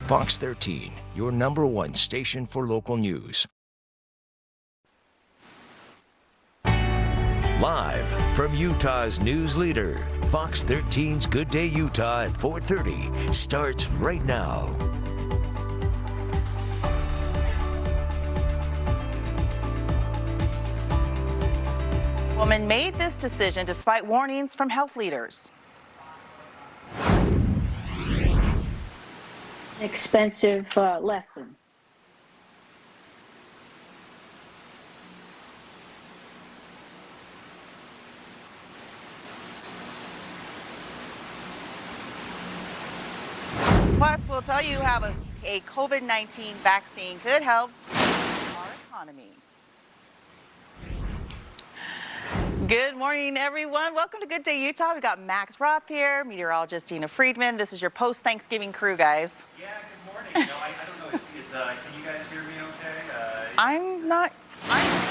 Fox 13, your #1 station for local news. Live from Utah's news leader, Fox 13's Good Day Utah at 4:30 starts right now. Woman made this decision despite warnings from health leaders. Expensive lesson. Plus, we'll tell you how a COVID-19 vaccine could help our economy. Good morning, everyone. Welcome to Good Day Utah. We've got Roth here, meteorologist Dina Freedman. This is your post-Thanksgiving crew, guys. Yeah, good morning. No, I don't know. Can you guys hear me okay? I'm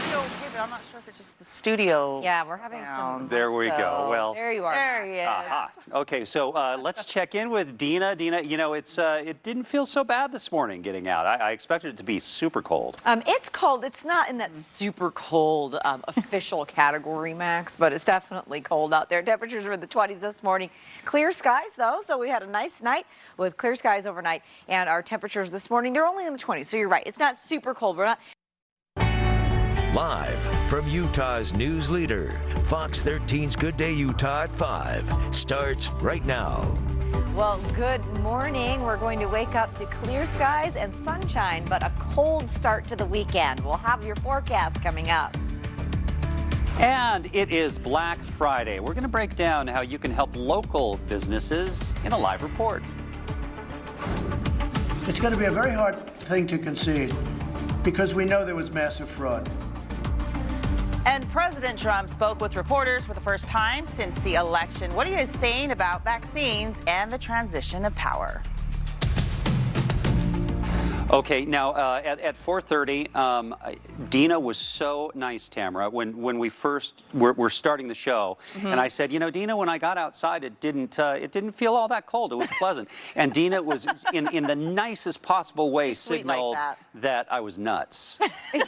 okay, but I'm not sure if it's just the studio. Yeah, we're having some. There we go. Well, there you are. There he is. Aha. Okay, so let's check in with Dina. Dina, you know, it didn't feel so bad this morning getting out. I expected it to be super cold. It's cold. It's not in that super cold official category, Max, but it's definitely cold out there. Temperatures were in the 20s this morning. Clear skies, though, so we had a nice night with clear skies overnight. And our temperatures this morning, they're only in the 20s, so you're right. It's not super cold. We're not. Live from Utah's news leader, Fox 13's Good Day Utah at 5 starts right now. Well, good morning. We're going to wake up to clear skies and sunshine, but a cold start to the weekend. We'll have your forecast coming up. And it is Black Friday. We're going to break down how you can help local businesses in a live report. It's going to be a very hard thing to concede because we know there was massive fraud. And President Trump spoke with reporters for the first time since the election. What are you saying about vaccines and the transition of power? Okay, now at 4:30, Dina was so nice, Tamara, when we first were starting the show, and I said, you know, Dina, when I got outside, it didn't feel all that cold. It was pleasant, and Dina was in the nicest possible way signaled like that I was nuts.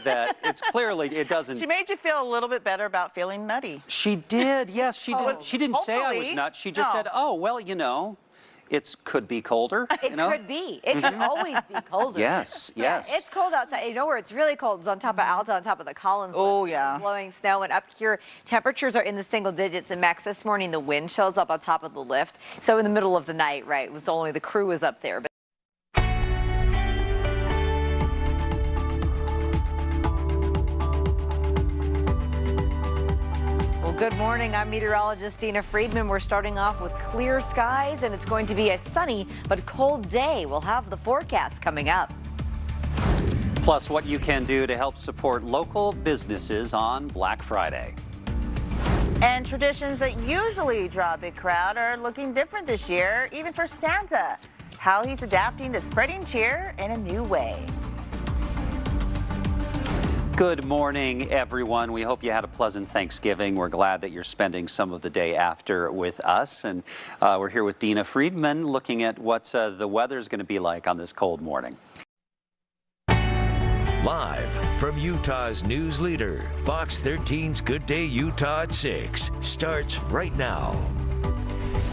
That it's clearly it doesn't. She made you feel a little bit better about feeling nutty. She did, yes, she did. She didn't say I was nuts. She just said, oh, well, you know. It could be colder. It could be. It can always be colder. Yes, yes. It's cold outside. You know where it's really cold is on top of Alta, on top of the Collins. Oh, yeah. Blowing snow. And up here, temperatures are in the single digits. And Max, this morning, the wind chills up on top of the lift. So in the middle of the night, right, it was only the crew was up there. But good morning. I'm meteorologist Dina Freedman. We're starting off with clear skies, and it's going to be a sunny but cold day. We'll have the forecast coming up. Plus, what you can do to help support local businesses on Black Friday. And traditions that usually draw a big crowd are looking different this year, even for Santa. How he's adapting to spreading cheer in a new way. Good morning, everyone. We hope you had a pleasant Thanksgiving. We're glad that you're spending some of the day after with us. And we're here with Dina Freedman looking at what the weather's going to be like on this cold morning. Live from Utah's news leader, Fox 13's Good Day Utah at 6 starts right now.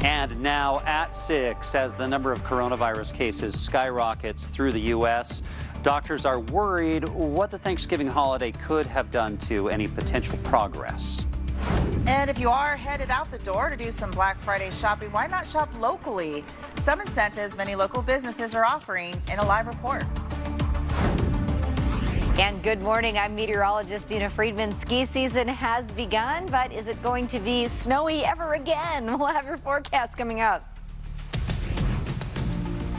And now at 6, as the number of coronavirus cases skyrockets through the U.S., doctors are worried what the Thanksgiving holiday could have done to any potential progress. And if you are headed out the door to do some Black Friday shopping, why not shop locally? Some incentives many local businesses are offering in a live report. And good morning, I'm meteorologist Dina Freedman. Ski season has begun, but is it going to be snowy ever again? We'll have your forecast coming up.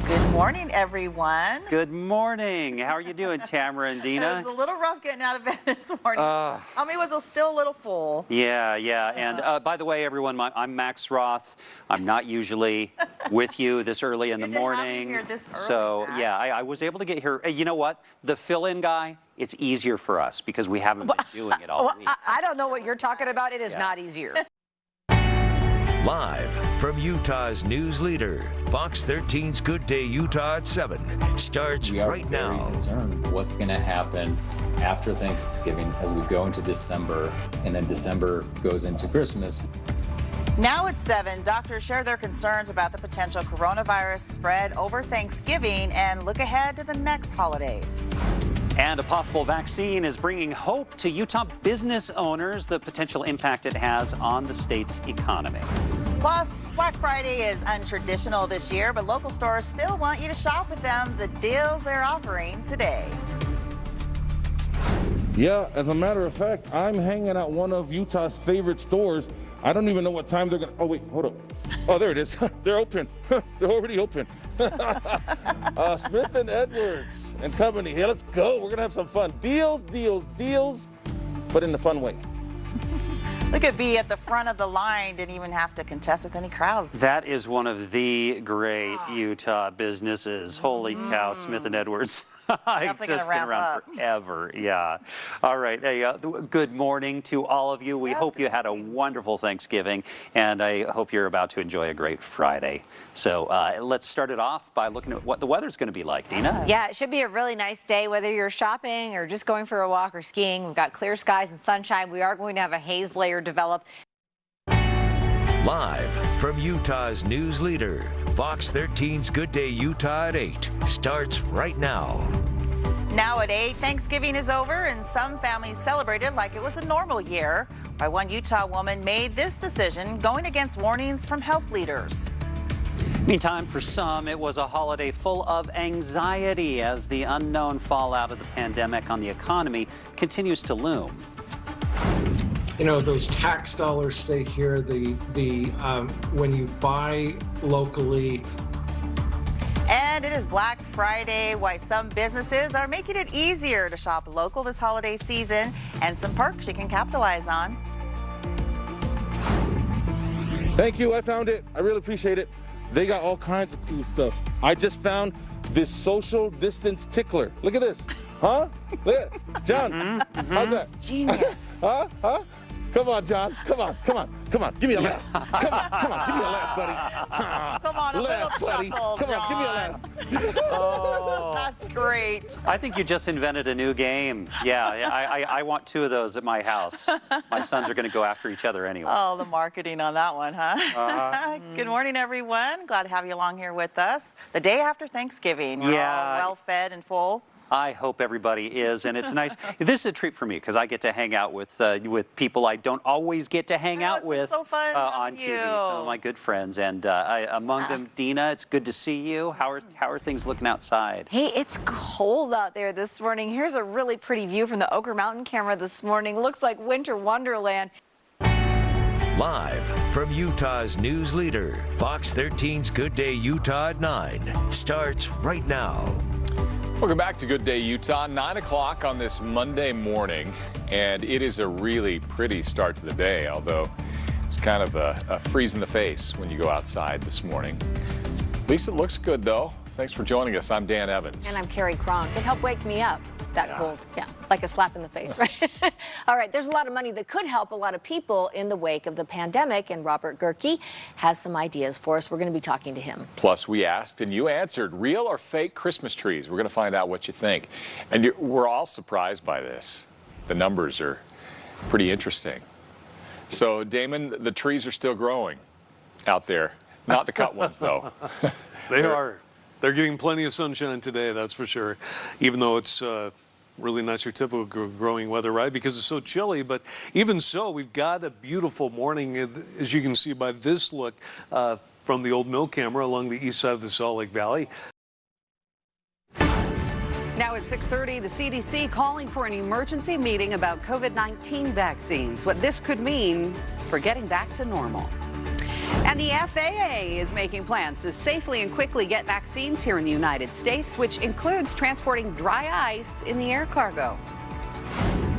Good morning, everyone. Good morning. How are you doing, Tamara and Dina? It was a little rough getting out of bed this morning. Tummy was still a little full. Yeah. And by the way, everyone, I'm Max Roth. I'm not usually with you this early in the morning. Here this early, so, Max. yeah, I was able to get here. You know what? The fill-in guy, it's easier for us because we haven't been doing it all week. I don't know what you're talking about. It is not easier. Live from Utah's news leader, Fox 13's Good Day Utah at 7 starts right now. We are very concerned what's going to happen after Thanksgiving as we go into December, and then December goes into Christmas. Now at 7, doctors share their concerns about the potential coronavirus spread over Thanksgiving and look ahead to the next holidays. And a possible vaccine is bringing hope to Utah business owners, the potential impact it has on the state's economy. Plus, Black Friday is untraditional this year, but local stores still want you to shop with them the deals they're offering today. Yeah, as a matter of fact, I'm hanging out one of Utah's favorite stores. I don't even know what time they're gonna, oh wait, hold up. Oh, there it is. They're open. They're already open. Smith & Edwards and Company. Hey, let's go. We're gonna have some fun. Deals, deals, deals, but in the fun way. Look at B at the front of the line, didn't even have to contest with any crowds. That is one of the great Utah businesses. Holy cow, Smith & Edwards. It's just been around forever. Yeah. All right. Hey, good morning to all of you. We hope you had a wonderful Thanksgiving, and I hope you're about to enjoy a great Friday. So let's start it off by looking at what the weather's going to be like. Dina? Yeah, it should be a really nice day, whether you're shopping or just going for a walk or skiing. We've got clear skies and sunshine. We are going to have a haze layer develop. Live from Utah's news leader, Fox 13's Good Day Utah at 8 starts right now. Now at 8, Thanksgiving is over and some families celebrated like it was a normal year. Why one Utah woman made this decision going against warnings from health leaders. Meantime, for some, it was a holiday full of anxiety as the unknown fallout of the pandemic on the economy continues to loom. You know, those tax dollars stay here. When you buy locally. And it is Black Friday, why some businesses are making it easier to shop local this holiday season, and some perks you can capitalize on. Thank you, I found it. I really appreciate it. They got all kinds of cool stuff. I just found this social distance tickler. Look at this. Huh? Look at John, how's that? Genius. Huh? Come on, John. Come on. Give me a laugh. Come on. Give me a laugh, buddy. Come on, a laugh, little buddy. chuckle, Come John. on, give me a laugh. Oh. That's great. I think you just invented a new game. Yeah, I want 2 of those at my house. My sons are going to go after each other anyway. Oh, the marketing on that one, huh? Good morning, everyone. Glad to have you along here with us. The day after Thanksgiving. We're all well fed and full. I hope everybody is, and it's nice. This is a treat for me because I get to hang out with people I don't always get to hang out with so fun on TV. Some of my good friends, and among them, Dina. It's good to see you. How are things looking outside? Hey, it's cold out there this morning. Here's a really pretty view from the Oquirrh Mountain camera this morning. Looks like winter wonderland. Live from Utah's news leader, Fox 13's Good Day Utah at 9 starts right now. Welcome back to Good Day Utah, 9 o'clock on this Monday morning, and it is a really pretty start to the day, although it's kind of a freeze in the face when you go outside this morning. At least it looks good, though. Thanks for joining us. I'm Dan Evans. And I'm Kerri Cronk. It helped wake me up, that cold. Yeah, like a slap in the face, right? All right, there's a lot of money that could help a lot of people in the wake of the pandemic, and Robert Gerke has some ideas for us. We're going to be talking to him. Plus, we asked and you answered, real or fake Christmas trees? We're going to find out what you think. And we're all surprised by this. The numbers are pretty interesting. So, Damon, the trees are still growing out there. Not the cut ones, though. They are. They're getting plenty of sunshine today, that's for sure, even though it's really not your typical growing weather, right? Because it's so chilly. But even so, we've got a beautiful morning, as you can see by this look from the old mill camera along the east side of the Salt Lake Valley. Now at 6:30, the CDC calling for an emergency meeting about COVID-19 vaccines, what this could mean for getting back to normal. And the FAA is making plans to safely and quickly get vaccines here in the United States, which includes transporting dry ice in the air cargo.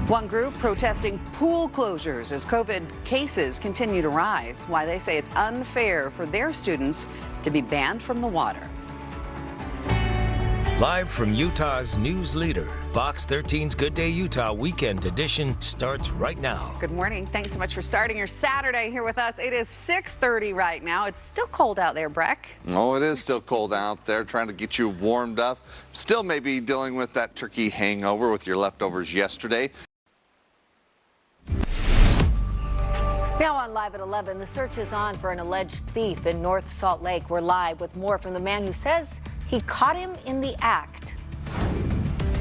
One group protesting pool closures as COVID cases continue to rise, why they say it's unfair for their students to be banned from the water. Live from Utah's news leader, Fox 13's Good Day Utah Weekend Edition starts right now. Good morning. Thanks so much for starting your Saturday here with us. It is 6:30 right now. It's still cold out there, Brek. Oh, it is still cold out there, trying to get you warmed up. Still maybe dealing with that turkey hangover with your leftovers yesterday. Now on Live at 11, the search is on for an alleged thief in North Salt Lake. We're live with more from the man who says he caught him in the act.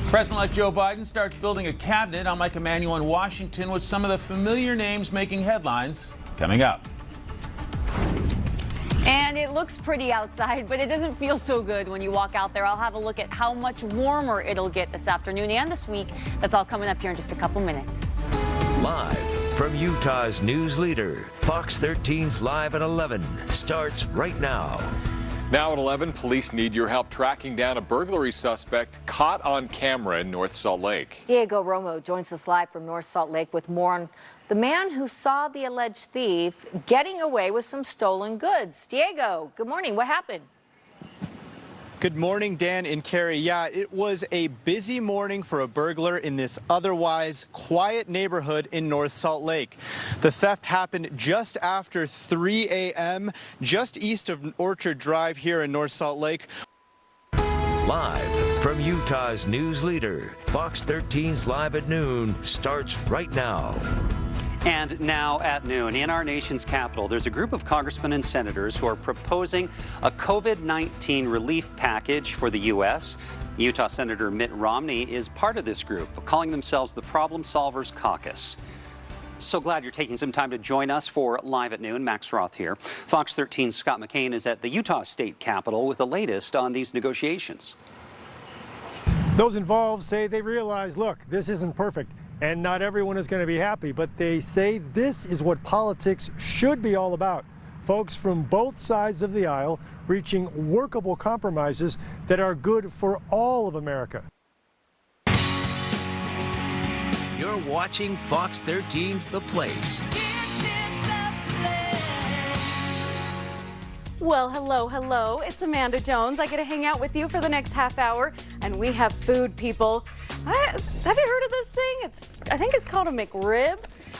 President-elect Joe Biden starts building a cabinet on Mike Emanuel in Washington with some of the familiar names making headlines coming up. And it looks pretty outside, but it doesn't feel so good when you walk out there. I'll have a look at how much warmer it'll get this afternoon and this week. That's all coming up here in just a couple minutes. Live from Utah's news leader, Fox 13's Live at 11 starts right now. Now at 11, police need your help tracking down a burglary suspect caught on camera in North Salt Lake. Diego Romo joins us live from North Salt Lake with more on the man who saw the alleged thief getting away with some stolen goods. Diego, good morning. What happened? Good morning, Dan and Kerri. Yeah, it was a busy morning for a burglar in this otherwise quiet neighborhood in North Salt Lake. The theft happened just after 3 a.m. just east of Orchard Drive here in North Salt Lake. Live from Utah's news leader, Fox 13's Live at Noon starts right now. And now at noon, in our nation's capital, there's a group of congressmen and senators who are proposing a COVID-19 relief package for the U.S. Utah Senator Mitt Romney is part of this group, calling themselves the Problem Solvers Caucus. So glad you're taking some time to join us for Live at Noon. Max Roth here. Fox 13's Scott McKane is at the Utah State Capitol with the latest on these negotiations. Those involved say they realize, look, this isn't perfect. And not everyone is going to be happy, but they say this is what politics should be all about. Folks from both sides of the aisle reaching workable compromises that are good for all of America. You're watching Fox 13's The Place. Well, hello. It's Amanda Jones. I get to hang out with you for the next half hour, and we have food, people. Have you heard of this thing? I think it's called a McRib,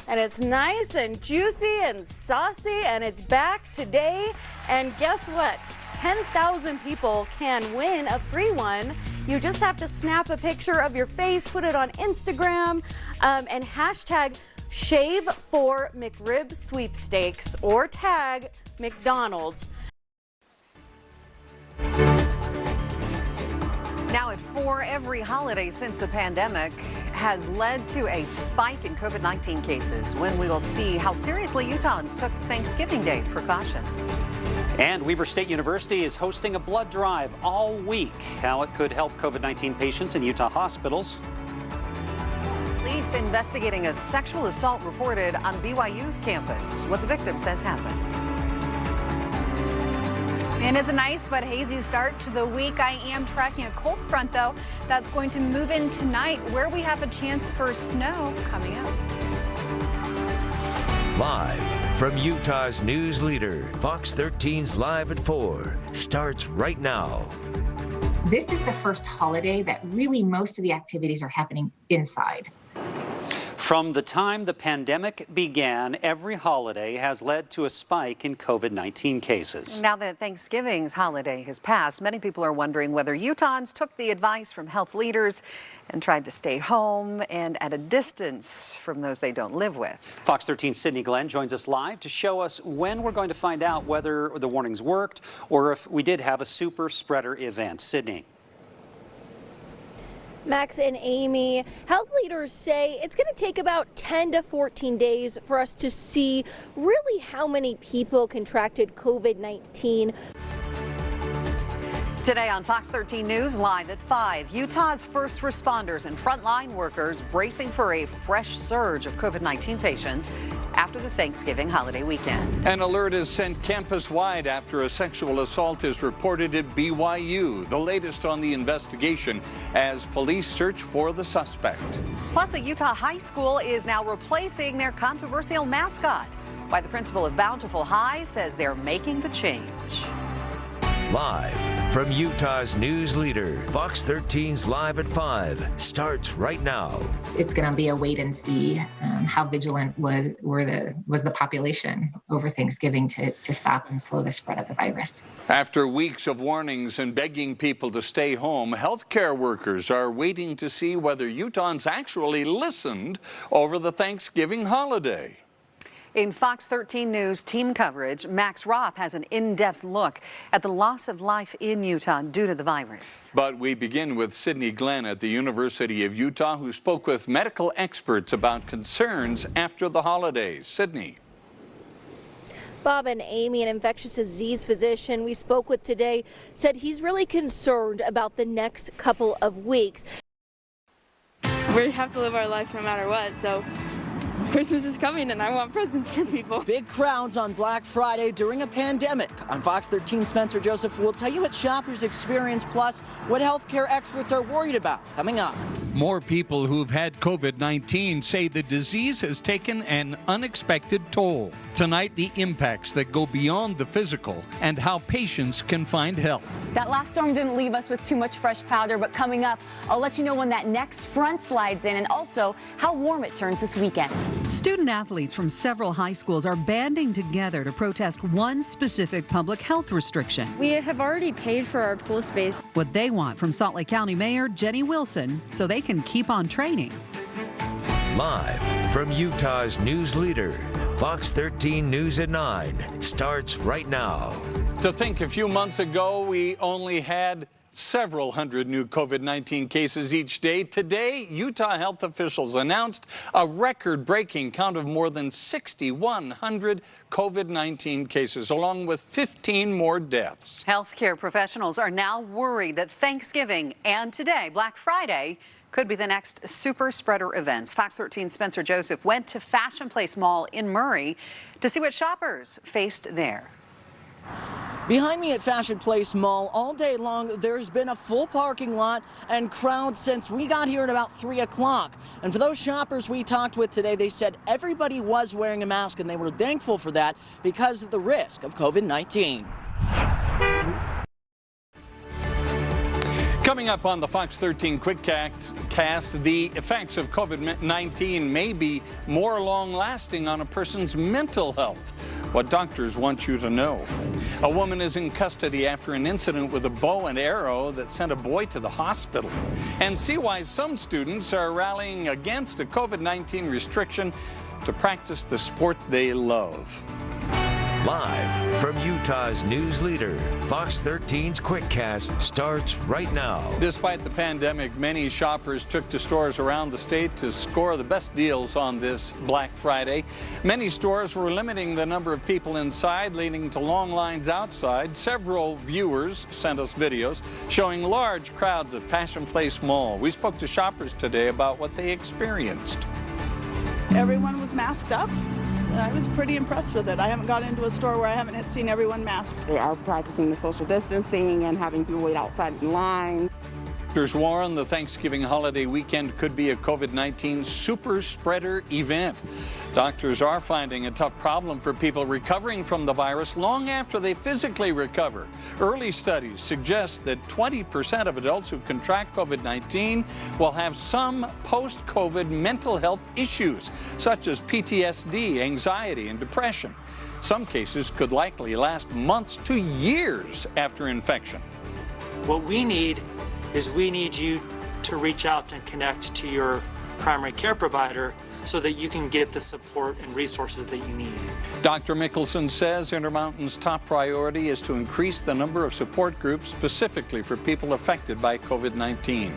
and it's nice and juicy and saucy, and it's back today. And guess what? 10,000 people can win a free one. You just have to snap a picture of your face, put it on Instagram, and hashtag #ShaveForMcRib sweepstakes or tag McDonald's. Now at 4, every holiday since the pandemic has led to a spike in COVID-19 cases, when we will see how seriously Utahns took Thanksgiving Day precautions. And Weber State University is hosting a blood drive all week. How it could help COVID-19 patients in Utah hospitals. Police investigating a sexual assault reported on BYU's campus. What the victim says happened. And it's a nice but hazy start to the week. I am tracking a cold front, though, that's going to move in tonight, where we have a chance for snow coming up. Live from Utah's news leader, Fox 13's Live at 4 starts right now. This is the first holiday that really most of the activities are happening inside. From the time the pandemic began, every holiday has led to a spike in COVID-19 cases. Now that Thanksgiving's holiday has passed, many people are wondering whether Utahns took the advice from health leaders and tried to stay home and at a distance from those they don't live with. Fox 13's Sydney Glenn joins us live to show us when we're going to find out whether the warnings worked or if we did have a super spreader event. Sydney. Max and Amy, health leaders say it's going to take about 10 to 14 days for us to see really how many people contracted COVID-19. Today on Fox 13 News, live at 5, Utah's first responders and frontline workers bracing for a fresh surge of COVID-19 patients after the Thanksgiving holiday weekend. An alert is sent campus-wide after a sexual assault is reported at BYU. The latest on the investigation as police search for the suspect. Plus, a Utah high school is now replacing their controversial mascot. Why the principal of Bountiful High says they're making the change. Live from Utah's news leader, Fox 13's Live at 5 starts right now. It's going to be a wait and see how vigilant was the population over Thanksgiving to stop and slow the spread of the virus. After weeks of warnings and begging people to stay home, healthcare workers are waiting to see whether Utahns actually listened over the Thanksgiving holiday. In Fox 13 News team coverage, Max Roth has an in-depth look at the loss of life in Utah due to the virus. But we begin with Sydney Glenn at the University of Utah, who spoke with medical experts about concerns after the holidays. Sydney. Bob and Amy, an infectious disease physician we spoke with today, said he's really concerned about the next couple of weeks. We have to live our life no matter what, so Christmas is coming and I want presents for people. Big crowds on Black Friday during a pandemic. On Fox 13, Spencer Joseph will tell you what shoppers experience, plus what healthcare experts are worried about. Coming up. More people who've had COVID-19 say the disease has taken an unexpected toll. Tonight, the impacts that go beyond the physical and how patients can find help. That last storm didn't leave us with too much fresh powder, but coming up, I'll let you know when that next front slides in and also how warm it turns this weekend. Student athletes from several high schools are banding together to protest one specific public health restriction. We have already paid for our pool space. What they want from Salt Lake County Mayor Jenny Wilson so they can keep on training. Live from Utah's news leader, Fox 13 News at 9 starts right now. To think a few months ago, we only had several hundred new COVID-19 cases each day. Today, Utah health officials announced a record-breaking count of more than 6,100 COVID-19 cases, along with 15 more deaths. Healthcare professionals are now worried that Thanksgiving and today, Black Friday, could be the next super spreader events. Fox 13 Spencer Joseph went to Fashion Place Mall in Murray to see what shoppers faced there. Behind me at Fashion Place Mall all day long, there's been a full parking lot and crowds since we got here at about 3 o'clock. And for those shoppers we talked with today, they said everybody was wearing a mask and they were thankful for that because of the risk of COVID-19. Coming up on the Fox 13 Quickcast, the effects of COVID-19 may be more long-lasting on a person's mental health. What doctors want you to know. A woman is in custody after an incident with a bow and arrow that sent a boy to the hospital. And see why some students are rallying against a COVID-19 restriction to practice the sport they love. Live from Utah's news leader, Fox 13's Quickcast starts right now. Despite the pandemic, many shoppers took to stores around the state to score the best deals on this Black Friday. Many stores were limiting the number of people inside, leading to long lines outside. Several viewers sent us videos showing large crowds at Fashion Place Mall. We spoke to shoppers today about what they experienced. Everyone was masked up. I was pretty impressed with it. I haven't gone into a store where I haven't seen everyone masked. They are practicing the social distancing and having people wait outside in line. Doctors warn the Thanksgiving holiday weekend could be a COVID-19 super spreader event. Doctors are finding a tough problem for people recovering from the virus long after they physically recover. Early studies suggest that 20% of adults who contract COVID-19 will have some post-COVID mental health issues, such as PTSD, anxiety, and depression. Some cases could likely last months to years after infection. What we need you to reach out and connect to your primary care provider so that you can get the support and resources that you need. Dr. Mickelson says Intermountain's top priority is to increase the number of support groups specifically for people affected by COVID-19.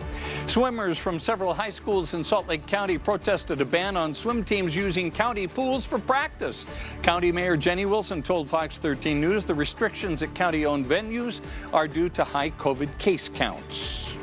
Swimmers from several high schools in Salt Lake County protested a ban on swim teams using county pools for practice. County Mayor Jenny Wilson told Fox 13 News the restrictions at county-owned venues are due to high COVID case counts.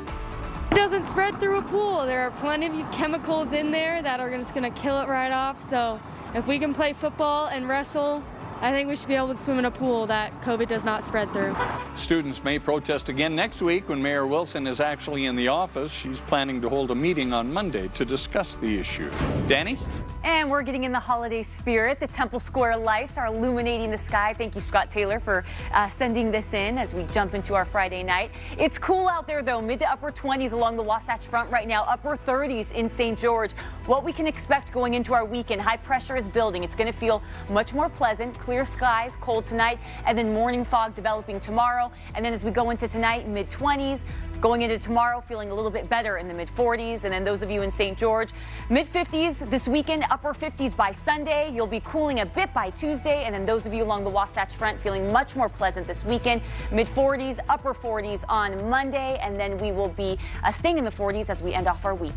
It doesn't spread through a pool. There are plenty of chemicals in there that are just going to kill it right off. So if we can play football and wrestle, I think we should be able to swim in a pool that COVID does not spread through. Students may protest again next week when Mayor Wilson is actually in the office. She's planning to hold a meeting on Monday to discuss the issue. Dani? And we're getting in the holiday spirit. The Temple Square lights are illuminating the sky. Thank you, Scott Taylor, for sending this in as we jump into our Friday night. It's cool out there, though. Mid to upper 20s along the Wasatch Front right now. Upper 30s in St. George. What we can expect going into our weekend. High pressure is building. It's going to feel much more pleasant. Clear skies, cold tonight, and then morning fog developing tomorrow. And then as we go into tonight, mid 20s. Going into tomorrow, feeling a little bit better in the mid 40s. And then those of you in St. George, mid 50s this weekend, upper 50s by Sunday. You'll be cooling a bit by Tuesday. And then those of you along the Wasatch Front feeling much more pleasant this weekend, mid 40s, upper 40s on Monday. And then we will be staying in the 40s as we end off our week.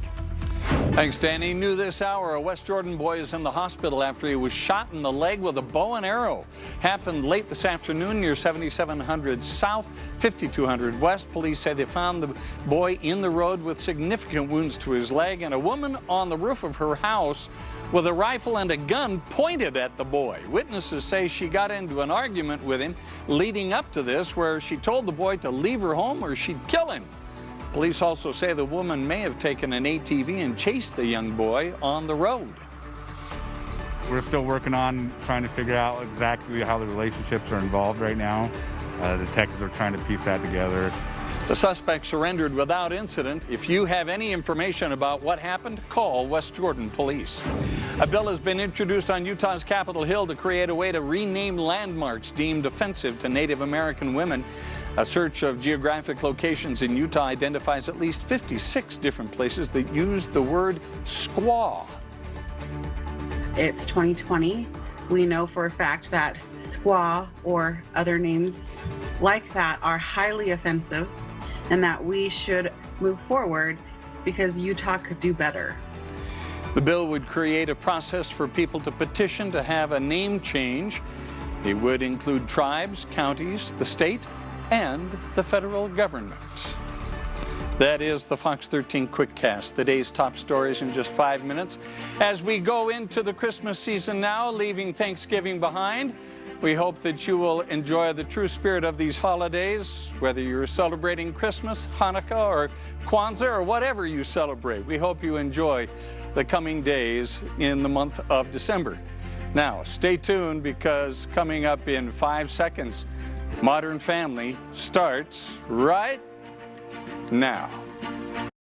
Thanks, Dani. New this hour, a West Jordan boy is in the hospital after he was shot in the leg with a bow and arrow. Happened late this afternoon near 7700 South, 5200 West. Police say they found the boy in the road with significant wounds to his leg, and a woman on the roof of her house with a rifle and a gun pointed at the boy. Witnesses say she got into an argument with him leading up to this, where she told the boy to leave her home or she'd kill him. Police also say the woman may have taken an ATV and chased the young boy on the road. We're still working on trying to figure out exactly how the relationships are involved right now. Detectives are trying to piece that together. The suspect surrendered without incident. If you have any information about what happened, call West Jordan Police. A bill has been introduced on Utah's Capitol Hill to create a way to rename landmarks deemed offensive to Native American women. A search of geographic locations in Utah identifies at least 56 different places that use the word squaw. It's 2020. We know for a fact that squaw or other names like that are highly offensive and that we should move forward because Utah could do better. The bill would create a process for people to petition to have a name change. It would include tribes, counties, the state, and the federal government. That is the Fox 13 Quickcast, the day's top stories in just 5 minutes. As we go into the Christmas season now, leaving Thanksgiving behind, we hope that you will enjoy the true spirit of these holidays, whether you're celebrating Christmas, Hanukkah, or Kwanzaa, or whatever you celebrate. We hope you enjoy the coming days in the month of December. Now, stay tuned, because coming up in 5 seconds, Modern Family starts right now.